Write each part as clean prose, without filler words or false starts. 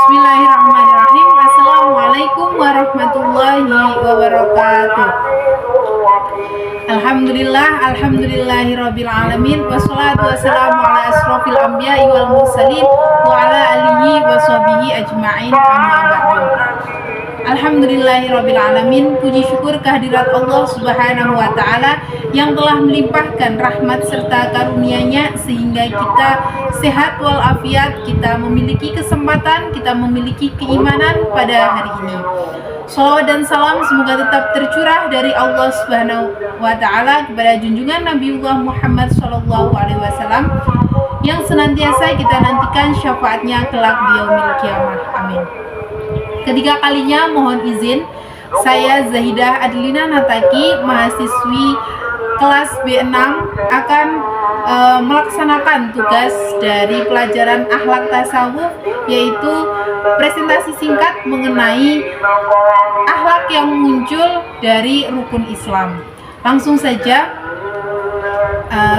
Bismillahirrahmanirrahim. Assalamualaikum warahmatullahi wabarakatuh. Alhamdulillahirabbil alamin, wassalatu wassalamu ala asrofil anbiya'i wal mursalin wa ala alihi wa sahbihi ajma'in, amma ba'du. Alhamdulillahirabbil alamin, puji syukur kehadirat Allah Subhanahu wa taala yang telah melimpahkan rahmat serta karunia-Nya sehingga kita sehat walafiat, kita memiliki kesempatan, kita memiliki keimanan pada hari ini. Shalawat dan salam semoga tetap tercurah dari Allah Subhanahu wa taala kepada junjungan Nabiullah Muhammad sallallahu alaihi wasallam yang senantiasa kita nantikan syafaatnya kelak di yaumil qiyamah. Amin. Ketiga kalinya mohon izin, saya Zahidah Adlina Nataki, mahasiswi kelas B6 akan melaksanakan tugas dari pelajaran akhlak tasawuf, yaitu presentasi singkat mengenai akhlak yang muncul dari rukun Islam. Langsung saja,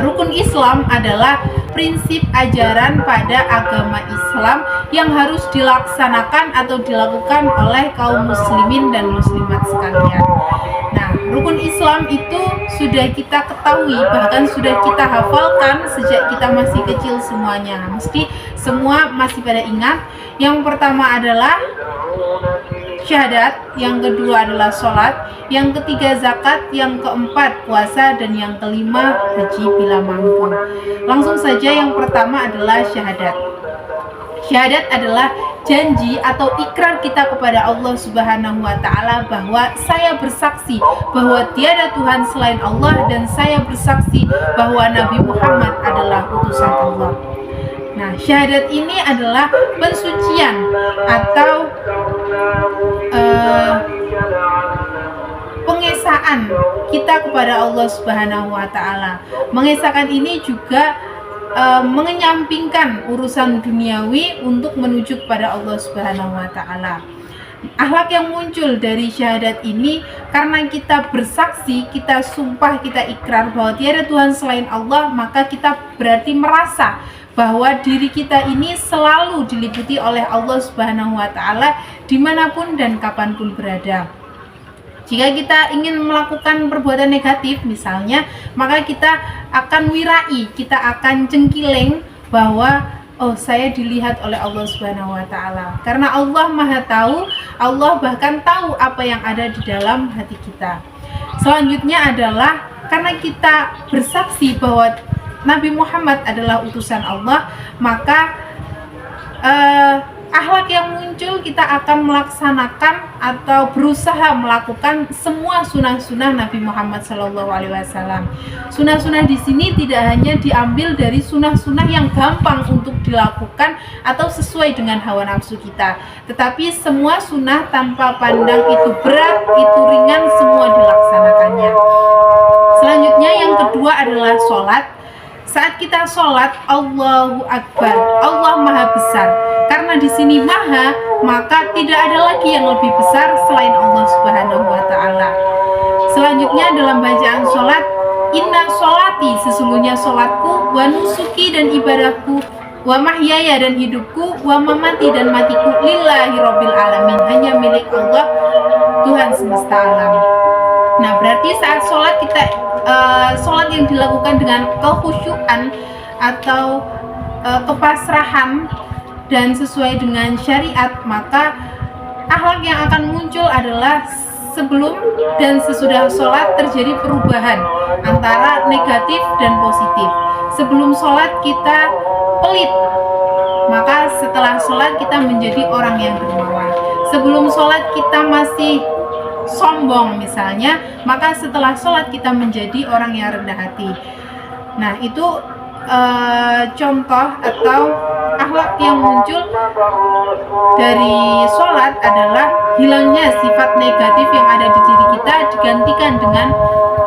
rukun Islam adalah prinsip ajaran pada agama Islam yang harus dilaksanakan atau dilakukan oleh kaum muslimin dan muslimat sekalian. Nah, rukun Islam itu sudah kita ketahui, bahkan sudah kita hafalkan sejak kita masih kecil semuanya. Mesti semua masih pada ingat. Yang pertama adalah syahadat, yang kedua adalah sholat, yang ketiga zakat, yang keempat puasa, dan yang kelima haji bila mampu. Langsung saja, yang pertama adalah syahadat. Syahadat adalah janji atau ikrar kita kepada Allah Subhanahu wa taala bahwa saya bersaksi bahwa tiada Tuhan selain Allah dan saya bersaksi bahwa Nabi Muhammad adalah utusan Allah. Nah, syahadat ini adalah pensucian atau pengesaan kita kepada Allah Subhanahu wa taala. Mengesahkan ini juga mengenyampingkan urusan duniawi untuk menuju kepada Allah Subhanahu wa taala. Akhlak yang muncul dari syahadat ini karena kita bersaksi, kita sumpah, kita ikrar bahwa tiada Tuhan selain Allah, maka kita berarti merasa bahwa diri kita ini selalu diliputi oleh Allah Subhanahu wa taala dimanapun dan kapanpun berada. Jika kita ingin melakukan perbuatan negatif misalnya, maka kita akan wirai, kita akan cengkileng bahwa saya dilihat oleh Allah Subhanahu wa taala. Karena Allah Maha tahu, Allah bahkan tahu apa yang ada di dalam hati kita. Selanjutnya adalah karena kita bersaksi bahwa Nabi Muhammad adalah utusan Allah, maka akhlak yang muncul kita akan melaksanakan atau berusaha melakukan semua sunnah-sunnah Nabi Muhammad SAW. Sunnah-sunnah di sini tidak hanya diambil dari sunnah-sunnah yang gampang untuk dilakukan atau sesuai dengan hawa nafsu kita, tetapi semua sunnah tanpa pandang itu berat, itu ringan, semua dilaksanakannya. Selanjutnya yang kedua adalah sholat. Saat kita sholat, Allahu Akbar, Allah Maha Besar. Karena di sini Maha, maka tidak ada lagi yang lebih besar selain Allah Subhanahu wa taala. Selanjutnya dalam bacaan sholat, inna sholati, sesungguhnya sholatku, wa nusuki dan ibadahku, wa mahyaya dan hidupku, wa mamati dan matiku, lillahi rabbil alamin, hanya milik Allah, Tuhan semesta alam. Nah, berarti saat sholat kita sholat yang dilakukan dengan kekhusyuan atau kepasrahan dan sesuai dengan syariat, maka akhlak yang akan muncul adalah sebelum dan sesudah sholat terjadi perubahan antara negatif dan positif. Sebelum sholat kita pelit, maka setelah sholat kita menjadi orang yang dermawan. Sebelum sholat kita masih sombong misalnya, maka setelah sholat kita menjadi orang yang rendah hati. Nah, itu contoh atau akhlak yang muncul dari sholat adalah hilangnya sifat negatif yang ada di diri kita digantikan dengan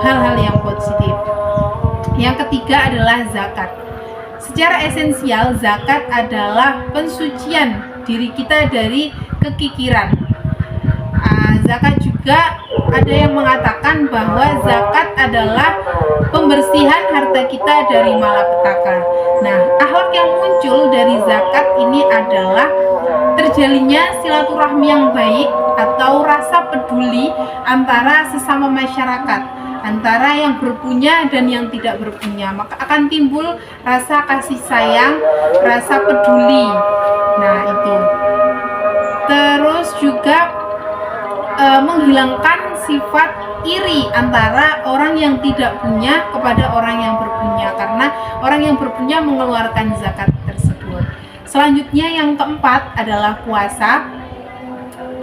hal-hal yang positif. Yang ketiga adalah zakat. Secara esensial, zakat adalah pensucian diri kita dari kekikiran. Zakat juga ada yang mengatakan bahwa zakat adalah pembersihan harta kita dari malapetaka. Nah, akhlak yang muncul dari zakat ini adalah terjalinnya silaturahmi yang baik atau rasa peduli antara sesama masyarakat, antara yang berpunya dan yang tidak berpunya. Maka akan timbul rasa kasih sayang, rasa peduli. Nah, itu. Terus juga menghilangkan sifat iri antara orang yang tidak punya kepada orang yang berpunya, karena orang yang berpunya mengeluarkan zakat tersebut. Selanjutnya yang keempat adalah puasa.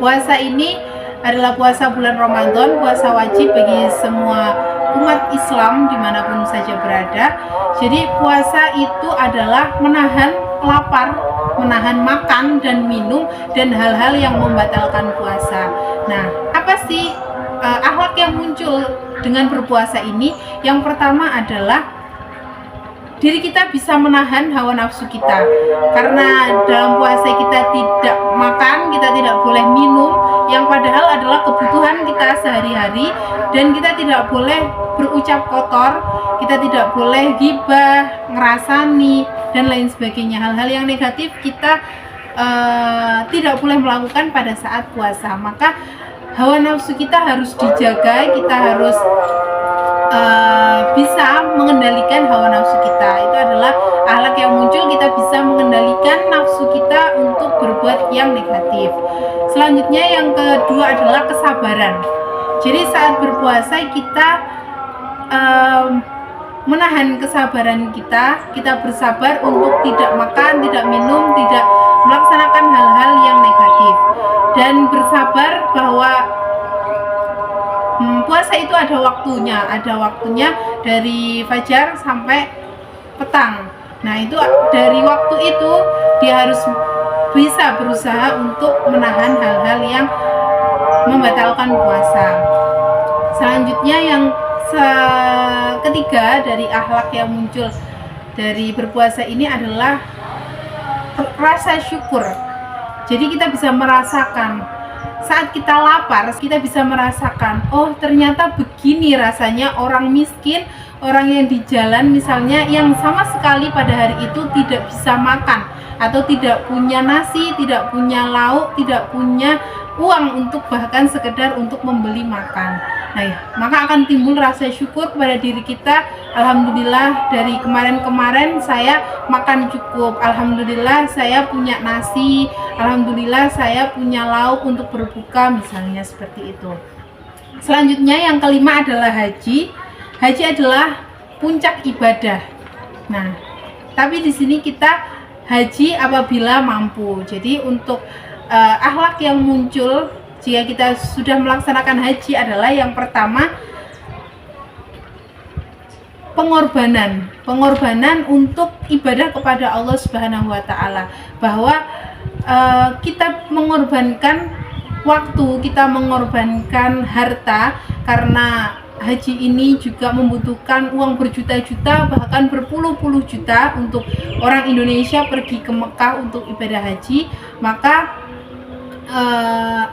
Puasa ini adalah puasa bulan Ramadan, puasa wajib bagi semua umat Islam dimanapun saja berada. Jadi puasa itu adalah menahan lapar, menahan makan dan minum dan hal-hal yang membatalkan puasa. Nah, apa sih akhlak yang muncul dengan berpuasa ini? Yang pertama adalah diri kita bisa menahan hawa nafsu kita, karena dalam puasa kita tidak makan, kita tidak boleh minum, yang padahal adalah kebutuhan kita sehari-hari, dan kita tidak boleh berucap kotor, kita tidak boleh ghibah, ngerasani, dan lain sebagainya. Hal-hal yang negatif kita tidak boleh melakukan pada saat puasa. Maka hawa nafsu kita harus dijaga, kita harus bisa mengendalikan hawa nafsu kita. Itu adalah akhlak yang muncul, kita bisa mengendalikan nafsu kita untuk berbuat yang negatif. Selanjutnya yang kedua adalah kesabaran. Jadi saat berpuasa kita menahan kesabaran kita bersabar untuk tidak makan, tidak minum, tidak melaksanakan hal-hal yang negatif, dan bersabar bahwa puasa itu ada waktunya dari fajar sampai petang. Nah, itu dari waktu itu dia harus bisa berusaha untuk menahan hal-hal yang membatalkan puasa. Selanjutnya yang ketiga dari akhlak yang muncul dari berpuasa ini adalah rasa syukur. Jadi kita bisa merasakan saat kita lapar, kita bisa merasakan, oh ternyata begini rasanya orang miskin, orang yang di jalan misalnya, yang sama sekali pada hari itu tidak bisa makan, atau tidak punya nasi, tidak punya lauk, tidak punya uang untuk bahkan sekedar untuk membeli makan. Nah, maka akan timbul rasa syukur kepada diri kita. Alhamdulillah dari kemarin-kemarin saya makan cukup. Alhamdulillah saya punya nasi. Alhamdulillah saya punya lauk untuk berbuka, misalnya seperti itu. Selanjutnya yang kelima adalah haji. Haji adalah puncak ibadah. Nah, tapi di sini kita haji apabila mampu. Jadi untuk akhlak yang muncul jika kita sudah melaksanakan haji adalah yang pertama pengorbanan untuk ibadah kepada Allah Subhanahu wa taala, bahwa kita mengorbankan waktu, kita mengorbankan harta, karena haji ini juga membutuhkan uang berjuta-juta, bahkan berpuluh-puluh juta untuk orang Indonesia pergi ke Mekah untuk ibadah haji. Maka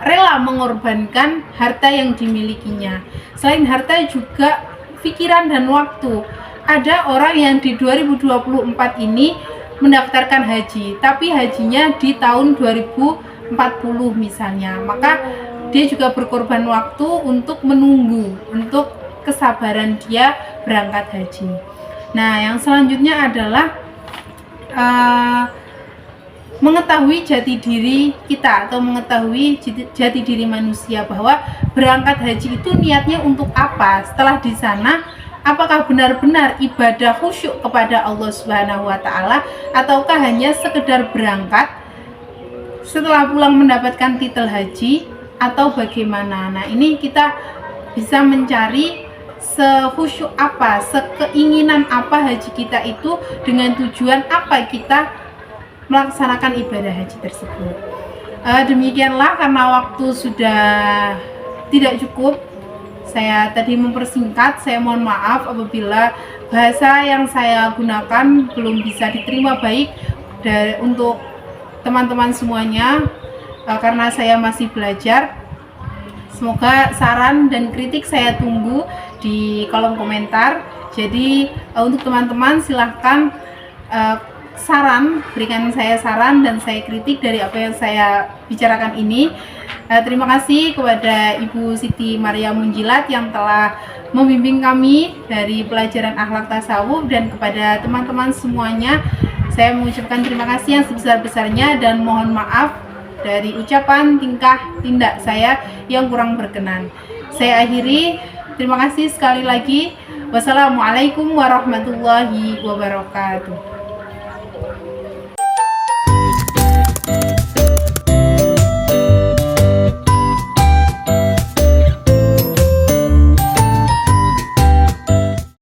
rela mengorbankan harta yang dimilikinya. Selain harta juga pikiran dan waktu. Ada orang yang di 2024 ini mendaftarkan haji, tapi hajinya di tahun 2040 misalnya. Maka dia juga berkorban waktu untuk menunggu, untuk kesabaran dia berangkat haji. Nah, yang selanjutnya adalah mengetahui jati diri kita, atau mengetahui jati diri manusia, bahwa berangkat haji itu niatnya untuk apa. Setelah di sana, apakah benar-benar ibadah khusyuk kepada Allah Subhanahu wa taala, ataukah hanya sekedar berangkat setelah pulang mendapatkan titel haji, atau bagaimana. Nah, ini kita bisa mencari sekhusyuk apa, sekeinginan apa haji kita itu, dengan tujuan apa kita melaksanakan ibadah haji tersebut. Demikianlah, karena waktu sudah tidak cukup, saya tadi mempersingkat. Saya mohon maaf apabila bahasa yang saya gunakan belum bisa diterima baik untuk teman-teman semuanya, karena saya masih belajar. Semoga saran dan kritik saya tunggu di kolom komentar. Jadi untuk teman-teman silahkan berikan saya saran dan saya kritik dari apa yang saya bicarakan ini. Terima kasih kepada Ibu Siti Maria Munjilat yang telah membimbing kami dari pelajaran akhlak tasawuf, dan kepada teman-teman semuanya saya mengucapkan terima kasih yang sebesar-besarnya dan mohon maaf dari ucapan, tingkah, tindak saya yang kurang berkenan. Saya akhiri, terima kasih sekali lagi. Wassalamualaikum warahmatullahi wabarakatuh.